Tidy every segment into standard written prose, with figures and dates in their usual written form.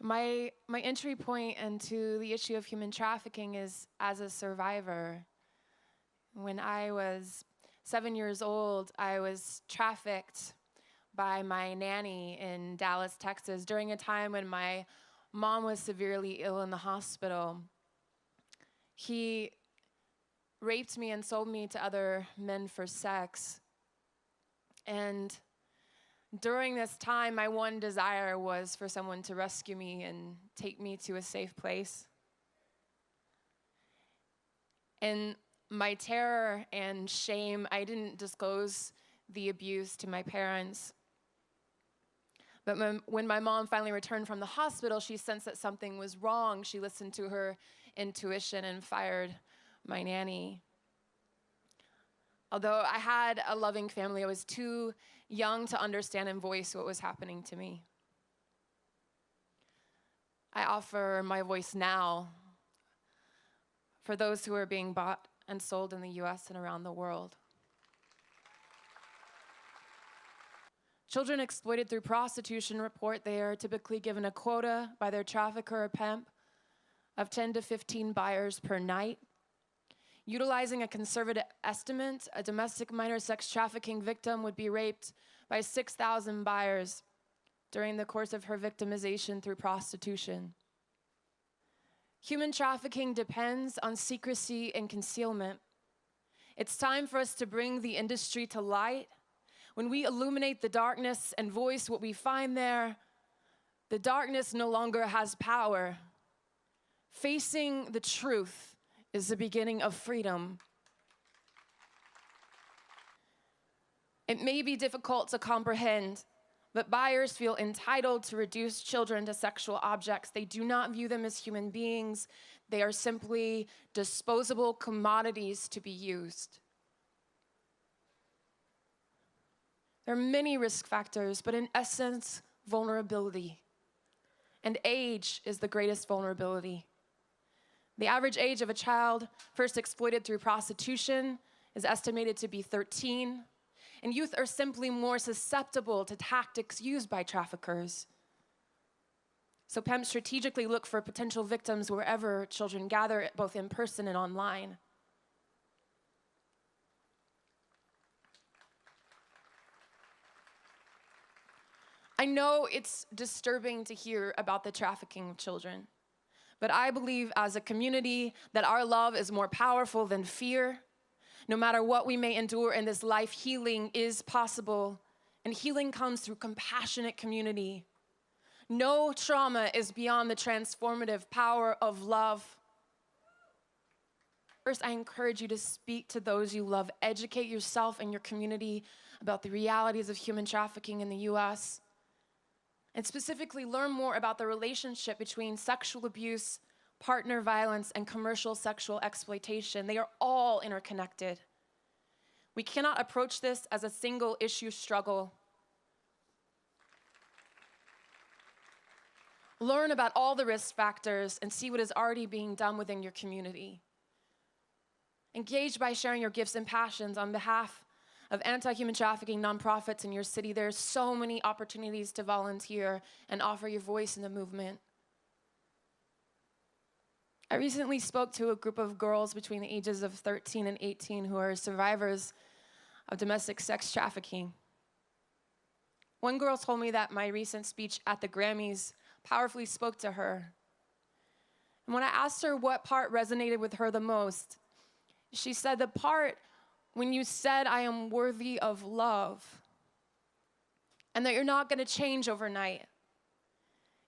My entry point into the issue of human trafficking is as a survivor. When I was 7 years old, I was trafficked by my nanny in Dallas, Texas, during a time when my mom was severely ill in the hospital. He raped me and sold me to other men for sex. And during this time, my one desire was for someone to rescue me and take me to a safe place. In my terror and shame, I didn't disclose the abuse to my parents. But when my mom finally returned from the hospital, she sensed that something was wrong. She listened to her intuition and fired my nanny. Although I had a loving family, I was too young to understand and voice what was happening to me. I offer my voice now for those who are being bought and sold in the US and around the world. Children exploited through prostitution report they are typically given a quota by their trafficker or pimp of 10 to 15 buyers per night. Utilizing a conservative estimate, a domestic minor sex trafficking victim would be raped by 6,000 buyers during the course of her victimization through prostitution. Human trafficking depends on secrecy and concealment. It's time for us to bring the industry to light. When we illuminate the darkness and voice what we find there, the darkness no longer has power. Facing the truth is the beginning of freedom. It may be difficult to comprehend, but buyers feel entitled to reduce children to sexual objects. They do not view them as human beings. They are simply disposable commodities to be used. There are many risk factors, but in essence, vulnerability. And age is the greatest vulnerability. The average age of a child first exploited through prostitution is estimated to be 13, and youth are simply more susceptible to tactics used by traffickers. So pimps strategically look for potential victims wherever children gather, both in person and online. I know it's disturbing to hear about the trafficking of children. But I believe as a community that our love is more powerful than fear. No matter what we may endure in this life, healing is possible. And healing comes through compassionate community. No trauma is beyond the transformative power of love. First, I encourage you to speak to those you love. Educate yourself and your community about the realities of human trafficking in the US. And specifically learn more about the relationship between sexual abuse, partner violence, and commercial sexual exploitation. They are all interconnected. We cannot approach this as a single issue struggle. Learn about all the risk factors and see what is already being done within your community. Engage by sharing your gifts and passions on behalf of anti-human trafficking nonprofits in your city. There's so many opportunities to volunteer and offer your voice in the movement. I recently spoke to a group of girls between the ages of 13 and 18 who are survivors of domestic sex trafficking. One girl told me that my recent speech at the Grammys powerfully spoke to her. And when I asked her what part resonated with her the most, she said the part when you said, I am worthy of love, and that you're not going to change overnight.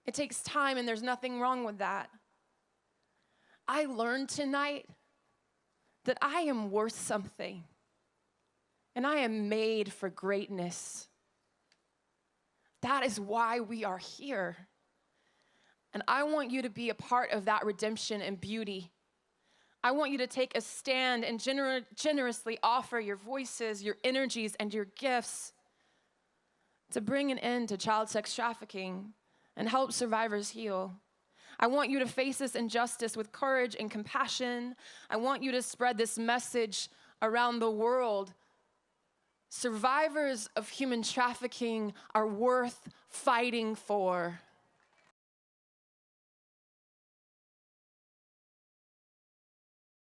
It takes time, and there's nothing wrong with that. I learned tonight that I am worth something, and I am made for greatness. That is why we are here. And I want you to be a part of that redemption and beauty. I want you to take a stand and generously offer your voices, your energies, and your gifts to bring an end to child sex trafficking and help survivors heal. I want you to face this injustice with courage and compassion. I want you to spread this message around the world. Survivors of human trafficking are worth fighting for.